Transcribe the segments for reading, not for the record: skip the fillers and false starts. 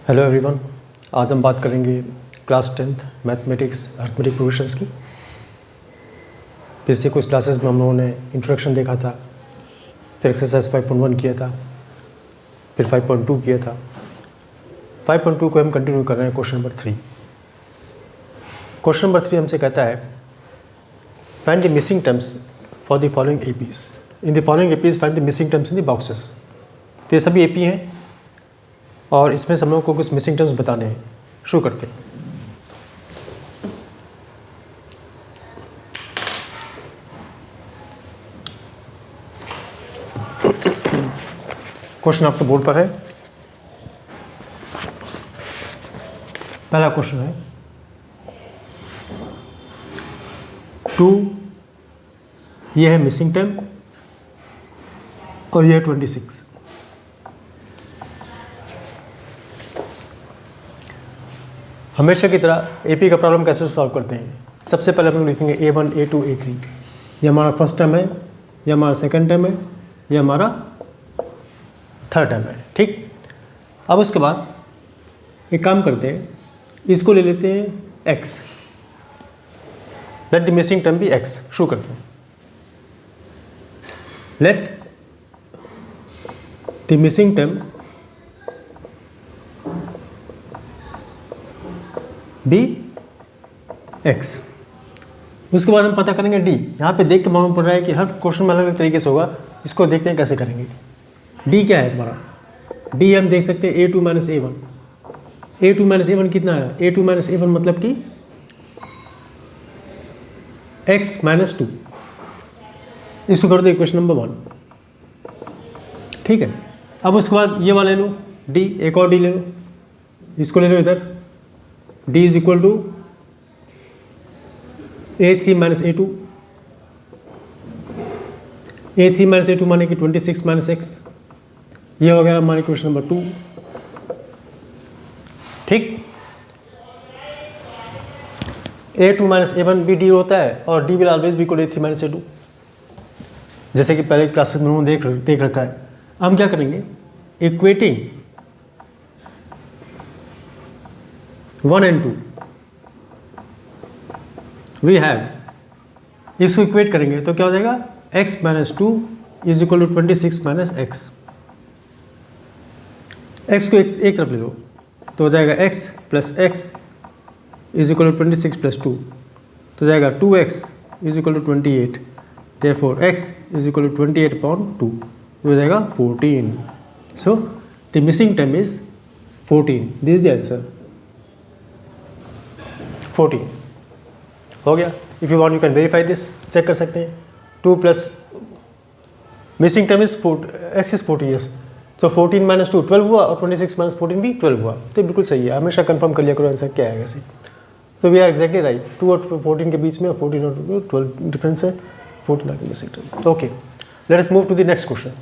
Hello everyone, आज हम बात करेंगे class 10th mathematics arithmetic progressions की। पिछले कुछ क्लासेस में हम लोगों ने इंट्रोडक्शन देखा था, फिर एक्सरसाइज 5.1 किया था, फिर 5.2 किया था। 5.2 को हम कंटिन्यू कर रहे हैं क्वेश्चन नंबर 3। क्वेश्चन नंबर 3 हमसे कहता है find the missing terms for the following APs. In the following APs find the missing terms in the boxes. तो ये सभी एपी हैं और इसमें हम लोगों को कुछ मिसिंग टर्म्स बताने हैं। शुरू करते हैं। क्वेश्चन आपके बोर्ड पर है। पहला क्वेश्चन है 2, ये है मिसिंग टर्म और ये है 26। हमेशा की तरह एपी का प्रॉब्लम कैसे सॉल्व करते हैं। सबसे पहले हम लोग लिखेंगे A1, A2, A3। ये हमारा फर्स्ट टर्म है, ये हमारा सेकंड टर्म है, ये हमारा थर्ड टर्म है। ठीक, अब उसके बाद एक काम करते हैं, इसको ले लेते हैं x। Let the missing term be x। शुरू करते हैं। Let the missing term be x। उसके बाद हम पता करेंगे d। यहाँ पे देख के मालूम पड़ रहा है कि हर क्वेश्चन में अलग अलग तरीके से होगा। इसको देखते हैं कैसे करेंगे। d क्या है हमारा? d हम देख सकते हैं A2 minus A1। A2 minus A1 कितना है? A2 माइनस A1 मतलब कि x माइनस 2। इसको कर दो इक्वेशन नंबर 1। ठीक है, अब उसके बाद ये वाला ले लो d, एक और d ले लो, इसको ले लो इधर। d is equal to A3 minus A2। A3 minus A2 माने कि 26 माइनस x। ये हो गया हमारे क्वेश्चन नंबर 2। ठीक, A2 माइनस A1 भी d होता है और d विल ऑलवेज भी इक्वल A3 माइनस A2, जैसे कि पहले क्लासेस में उन्होंने देख रखा है। हम क्या करेंगे, इक्वेटिंग 1 and 2 वी हैव। इसको इक्वेट करेंगे तो क्या हो जाएगा, x minus 2 is equal to 26 minus x. x को एक तरफ ले लो तो हो जाएगा x plus x is equal to 26 plus 2, तो जाएगा 2x is equal to 28। Therefore x is equal to 28 upon 2, हो जाएगा 14। So the missing term is 14। This is the answer, 14 हो गया। If you want you can verify this, check कर सकते हैं। 2 plus missing term is x is 40 yes, तो 14 minus 2 12 हुआ और 26 माइनस 14 भी 12 हुआ। तो बिल्कुल सही है, हमेशा कंफर्म कर लिया करो आंसर क्या आएगा। सही, तो वी आर एग्जैक्टली राइट। 2 और 14 के बीच में 14 और 12 डिफरेंस है, 14 आगे missing term. Okay, let us move to the next question.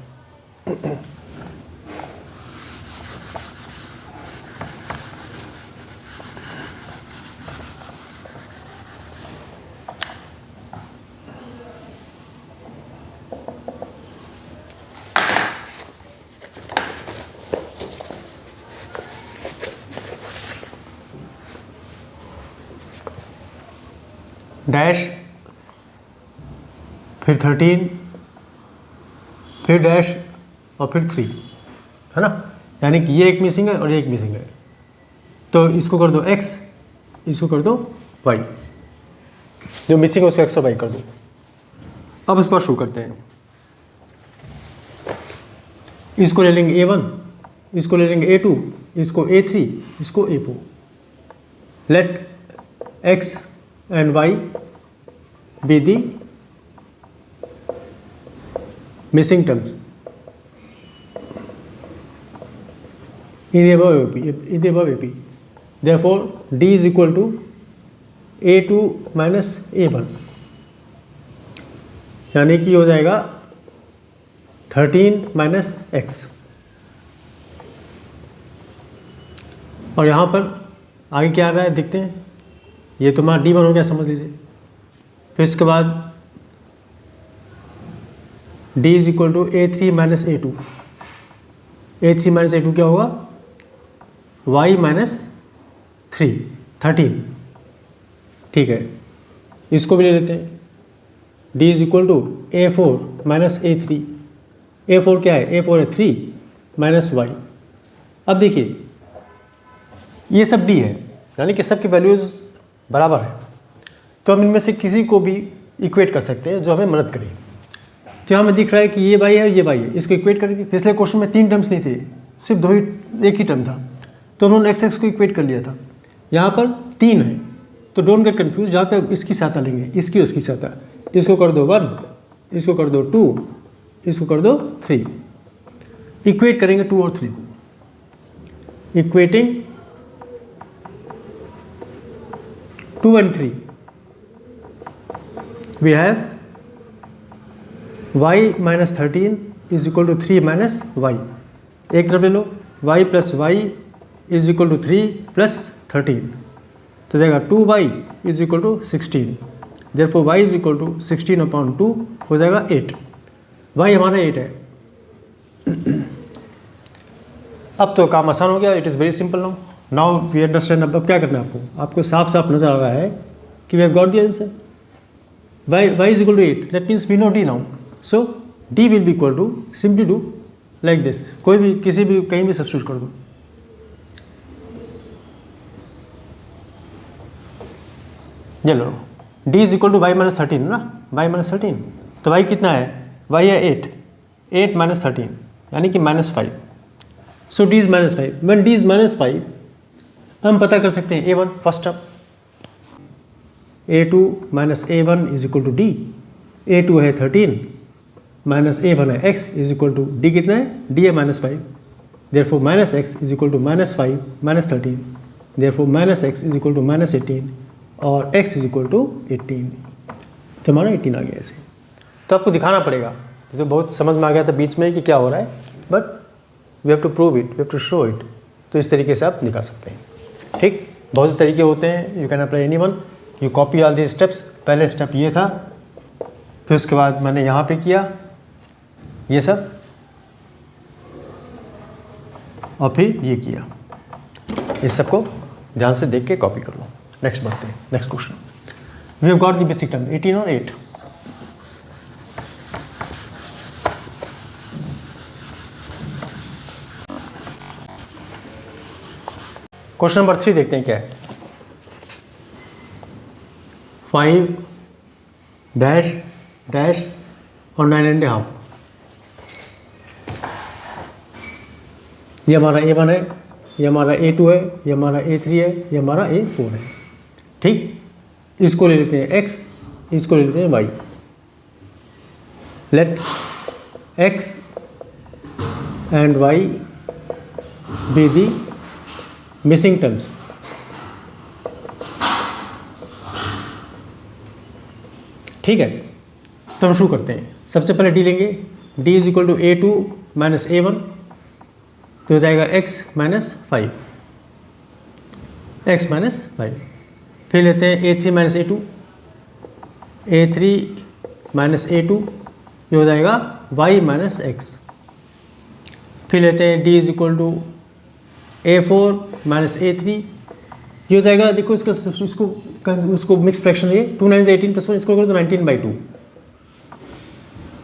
Dash, फिर 13, फिर डैश और फिर 3, है ना। यानी कि ये एक मिसिंग है और ये एक मिसिंग है। तो इसको कर दो x, इसको कर दो y। जो मिसिंग है उसको x और y कर दो। अब इस बार शुरू करते हैं। इसको ले लेंगे A1, इसको ले लेंगे A2, इसको A3, इसको A4। Let x and y be the missing terms in the above AP. Therefore d is equal to A2 minus A1, यानी कि हो जाएगा 13 माइनस एक्स। और यहाँ पर आगे क्या आ रहा है देखते हैं। ये तो हमारा D1 हो गया, समझ लीजिए। फिर इसके बाद d is equal to A3 minus A2। A3 minus A2 क्या होगा? y minus 13। ठीक है, इसको भी ले लेते हैं। d is equal to a4 minus a3। a4 क्या है? a4 है 3 माइनस y। अब देखिए ये सब d है, यानी कि सब की वैल्यूज़ बराबर है, तो हम इनमें से किसी को भी इक्वेट कर सकते हैं जो हमें मदद करे। तो हमें दिख रहा है कि ये y है, ये y है, इसको इक्वेट करेंगे। पिछले क्वेश्चन में 3 टर्म्स नहीं थे, सिर्फ एक ही टर्म था, तो उन्होंने x को इक्वेट कर लिया था। यहाँ पर 3 है, तो डोंट गेट कन्फ्यूज। जहाँ पे इसकी सहायता लेंगे, इसकी उसकी सहायता, इसको कर दो 1, इसको कर दो 2, इसको कर दो 3। इक्वेट करेंगे 2 और 3 को। Equating 2 and 3, we have y minus 13 is equal to 3 minus y। एक तरफ ले लो, y plus y is equal to 3 plus 13, तो जाएगा 2y is equal to 16। therefore y is equal to 16 upon 2 हो जाएगा 8। y हमारा 8 है। अब तो काम आसान हो गया, it is very simple now we understand. अब क्या करना है आपको? आपको साफ साफ नजर आ रहा है कि we have got the answer. y is equal to 8, that means we know d now, so d will be equal to, simply do like this, कोई भी किसी भी कहीं भी सब्स्टिट्यूट कर दो। चलो d is equal to y minus 13 ना, y माइनस 13, तो y कितना है? y है 8 माइनस 13 यानी कि minus 5। So d is minus 5। When d is minus 5 हम पता कर सकते हैं a1 first term, a2 minus a1 is equal to d। a2 है 13 माइनस a1 है x is equal to d कितना है? d है minus 5। Therefore minus x is equal to minus 5 minus 13। Therefore minus x is equal to minus 18 और x is equal to 18। तो हमारा 18 आ गया ऐसे। तो आपको दिखाना पड़ेगा, तो बहुत समझ में आ गया था बीच में कि क्या हो रहा है, but we have to prove it, we have to show it. तो इस तरीके से आप दिखा सकते हैं। ठीक, बहुत से तरीके होते हैं, you can apply any one. You copy all these steps. पहले स्टेप ये था, फिर उसके बाद मैंने यहाँ पे किया ये सब, और फिर ये किया। इस सब को ध्यान से देख के कॉपी कर लो। नेक्स्ट बढ़ते हैं, next question. We have got the basic term 18 और 8। क्वेश्चन नंबर 3 देखते हैं क्या है। 5 डैश डैश और 9.5। ये हमारा a1 है, ये हमारा a2 है, ये हमारा a3 है, ये हमारा a4 है। ठीक, इसको ले लेते हैं x, इसको ले लेते हैं y। Let x and y be the missing terms. ठीक है, तो हम शुरू करते हैं। सबसे पहले d लेंगे। d is equal to a2 minus a1, तो हो जाएगा x माइनस 5, x माइनस 5। फिर लेते हैं a3 minus a2, a3 minus a2, ये हो जाएगा y माइनस x। फिर लेते हैं d is equal to a4 minus a3, ये हो जाएगा, देखो उसको मिक्स फ्रैक्शन है, 2 9 18 प्लस 1, इसको कर दो 19/2,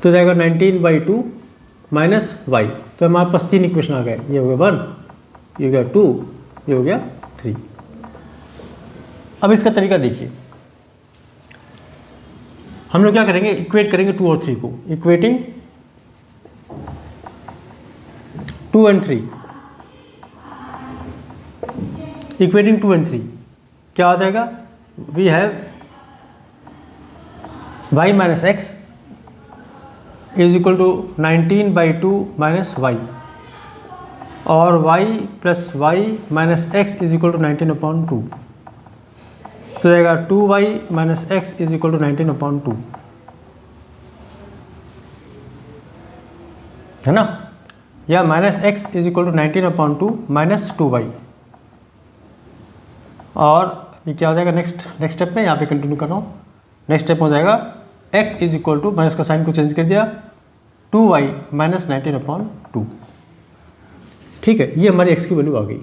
तो जाएगा 19/2 माइनस y। तो हमारे पास 3 इक्वेशन आ गए, ये हो गया 1, ये हो गया 2, ये हो गया 3। अब इसका तरीका देखिए, हम लोग क्या करेंगे, इक्वेट करेंगे 2 और 3 को। इक्वेटिंग 2 and 3, इक्वेटिंग 2 and 3 क्या आ जाएगा? We have y minus x is equal to 19/2 minus y, और y plus y minus x is equal to 19/2, तो जाएगा 2y minus x is equal to 19/2, है ना, या minus x is equal to 19/2 minus 2y। और ये क्या हो जाएगा नेक्स्ट स्टेप में, यहाँ पे कंटिन्यू कर रहा हूँ। नेक्स्ट स्टेप हो जाएगा x इज इक्वल टू, मैंने उसका साइन को चेंज कर दिया, 2y माइनस 19/2। ठीक है, ये हमारी x की वैल्यू आ गई।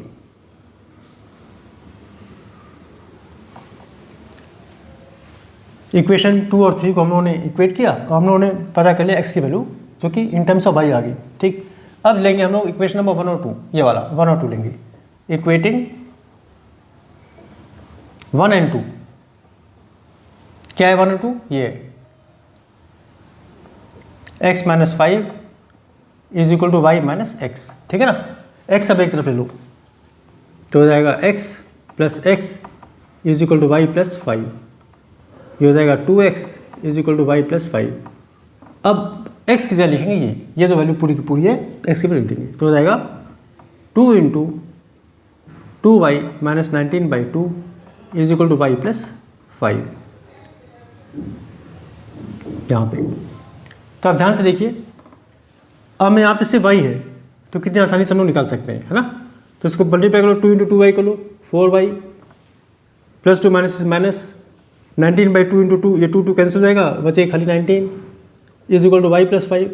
इक्वेशन 2 और 3 को हम लोगों ने इक्वेट किया और हम लोगों ने पता कर लिया x की वैल्यू जो कि इन टर्म्स ऑफ y आ गई। ठीक, अब लेंगे हम लोग इक्वेशन नंबर 1 और 2, ये वाला 1 और 2 लेंगे। इक्वेटिंग 1 एंड 2, क्या है 1 और 2? ये x minus 5 is equal to y minus x. ठीक है ना, x अब एक तरफ ले लो तो हो जाएगा x plus x is equal to y plus 5, ये हो जाएगा 2x is equal to y plus 5। अब x की जगह लिखेंगे ये जो वैल्यू पूरी की पूरी है x की वैल्यू लिख देंगे तो हो जाएगा 2 into 2y minus 19/2 is equal to y plus 5 यहाँ पे। तो आप ध्यान से देखिए, अब मैं यहाँ पे सिर्फ y है तो कितनी आसानी से हम लोग निकाल सकते हैं, है ना। तो इसको मल्टीप्लाई करो, 2 इंटू 2y करो 4y प्लस 2 माइनस 19/2 इंटू 2, ये 2 कैंसिल हो जाएगा, बचे खाली 19 is equal to y plus 5।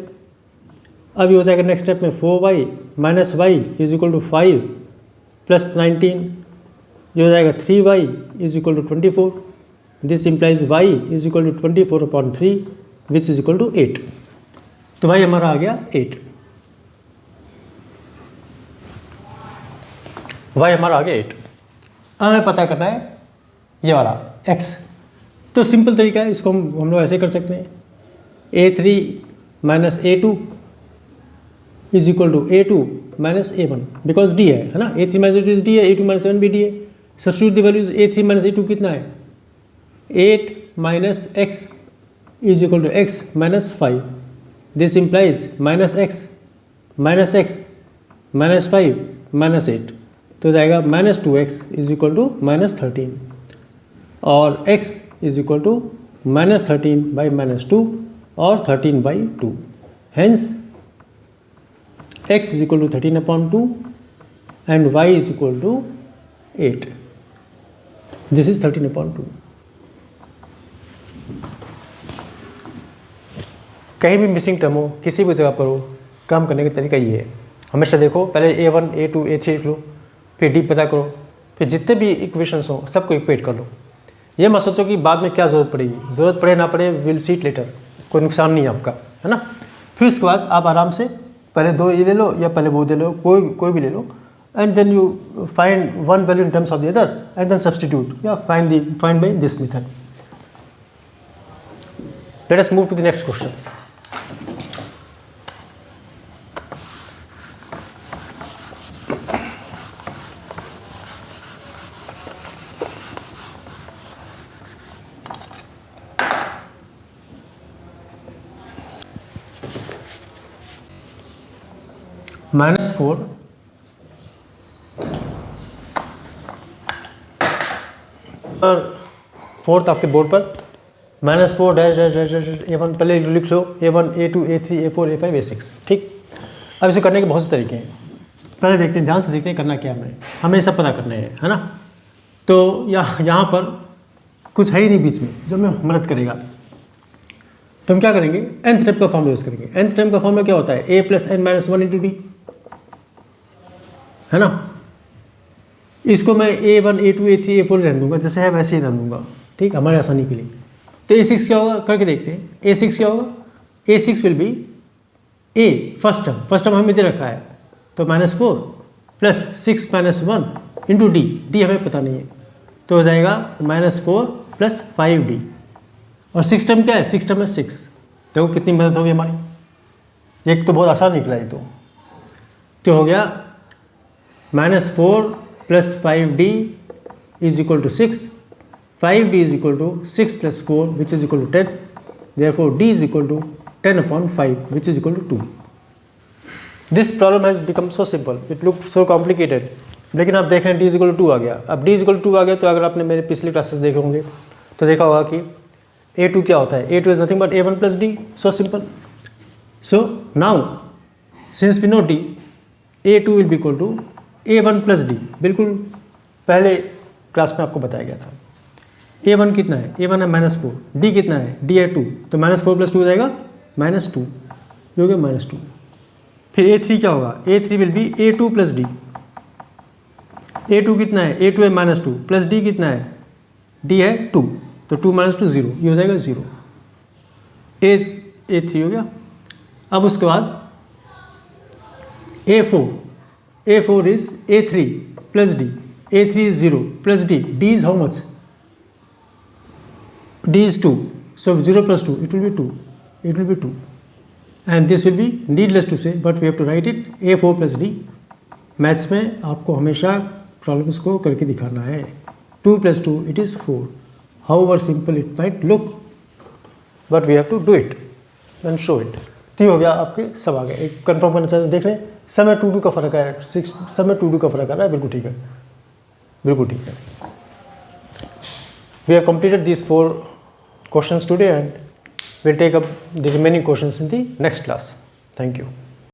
अब ये हो जाएगा नेक्स्ट स्टेप में 4y minus y is equal to 5 plus 19, ये हो जाएगा 3y is equal to 24। This implies y is equal to 24/3 which is equal to 8। तो भाई हमारा आ गया 8, y हमारा आ गया 8। अब हमें पता करना है ये वाला x। तो सिंपल तरीका है, इसको हम लोग ऐसे कर सकते हैं, a3 minus a2 is equal to a2 minus a1 because d है ना, a3 minus a2 is d है, a2 माइनस a1 भी d है। Substitute the values, a3 minus a2 कितना है 8 minus x is equal to x minus 5। This implies minus x minus 5 minus 8, तो हो जाएगा minus 2x is equal to minus 13 और x is equal to minus 13 by minus 2 और 13/2। Hence x is equal to 13/2 and y is equal to 8। This is 13/2। कहीं भी missing term हो, किसी भी जगह पर हो, काम करने का तरीका ये है, हमेशा देखो पहले a1 a2 a3 लिख लो, फिर d पता करो, फिर जितने भी इक्वेशंस हो सबको इक्वेट कर लो। ये मत सोचो कि बाद में क्या ज़रूरत पड़ेगी, ज़रूरत पड़े ना पड़े विल सी इट लेटर, कोई नुकसान नहीं है आपका, है ना। फिर उसके बाद आप आराम से पहले 2 ये ले लो या पहले वो दे लो, कोई भी ले लो, and then you find one value in terms of the other and then substitute या find by this method. Let us move to the next question. -4 fourth आपके बोर्ड पर -4 dash dash dash dash a1 पहले लिख लो, a1 a2 a3 a4 a5 a6। ठीक, अब इसे करने के बहुत से तरीके हैं, पहले देखते हैं, ध्यान से देखते हैं करना क्या है। हमें सब पता करना है ना। तो यहाँ पर कुछ है ही नहीं बीच में जो हमें मदद करेगा, तो हम क्या करेंगे, nth टर्म का फॉर्मूला यूज़ करेंगे। nth टर्म का फॉर्मूला क्या होता है, a plus n minus 1 into D, है ना। इसको मैं a1 a2 a3 a4 रहने दूंगा, जैसे है वैसे ही रहने दूंगा, ठीक, हमारे आसानी के लिए। तो a6 क्या होगा करके देखते हैं। a6 क्या होगा, a6 will be a first term हमें दे रखा है, तो -4 प्लस 6 माइनस 1 इंटू डी हमें पता नहीं है, तो हो जाएगा -4 प्लस 5d। और 6 टर्म क्या है, 6 टर्म है 6। देखो कितनी मदद होगी हमारी, एक तो बहुत आसान निकला है। तो हो गया -4 plus 5d is equal to 6, 5d is equal to 6 plus 4 which is equal to 10, therefore d is equal to 10/5 which is equal to 2। This problem has become so simple, it look so complicated, लेकिन आप देख रहे हैं d is equal to 2 आ गया। अब d is equal to 2 आ गया, तो अगर आपने मेरे पिछले क्लासेस देखे होंगे तो देखा होगा कि a2 क्या होता है, a2 is nothing but a1 plus d, so simple. So now since we know d, a2 will be equal to a1 plus d, बिल्कुल पहले क्लास में आपको बताया गया था। a1 कितना है, a1 है -4, d कितना है, d है 2, तो -4 प्लस 2 हो जाएगा -2, ये हो गया -2। फिर a3 क्या होगा, a3 will be a2 plus d, a2 कितना है, a2 है -2 प्लस d कितना है, d है 2, तो 2 माइनस 2 0, ये हो जाएगा 0। A3 हो गया। अब उसके बाद A4 is A3 plus D, A3 is 0 plus D is how much? D is 2, so 0 plus 2, it will be 2, and this will be needless to say, but we have to write it A4 plus D। Maths में आपको हमेशा problems को करके दिखाना है। 2 plus 2 it is 4, however simple it might look, but we have to do it and show it। तो ये हो गया, आपके सब आ गए। एक कंफर्म करना चाहते हैं, देख लें, समय 2 का फर्क है, 6 समय 2 का फर्क आ रहा है, बिल्कुल ठीक है, बिल्कुल ठीक है। We have completed these 4 questions today, and we'll take up the remaining questions in the next class. Thank you.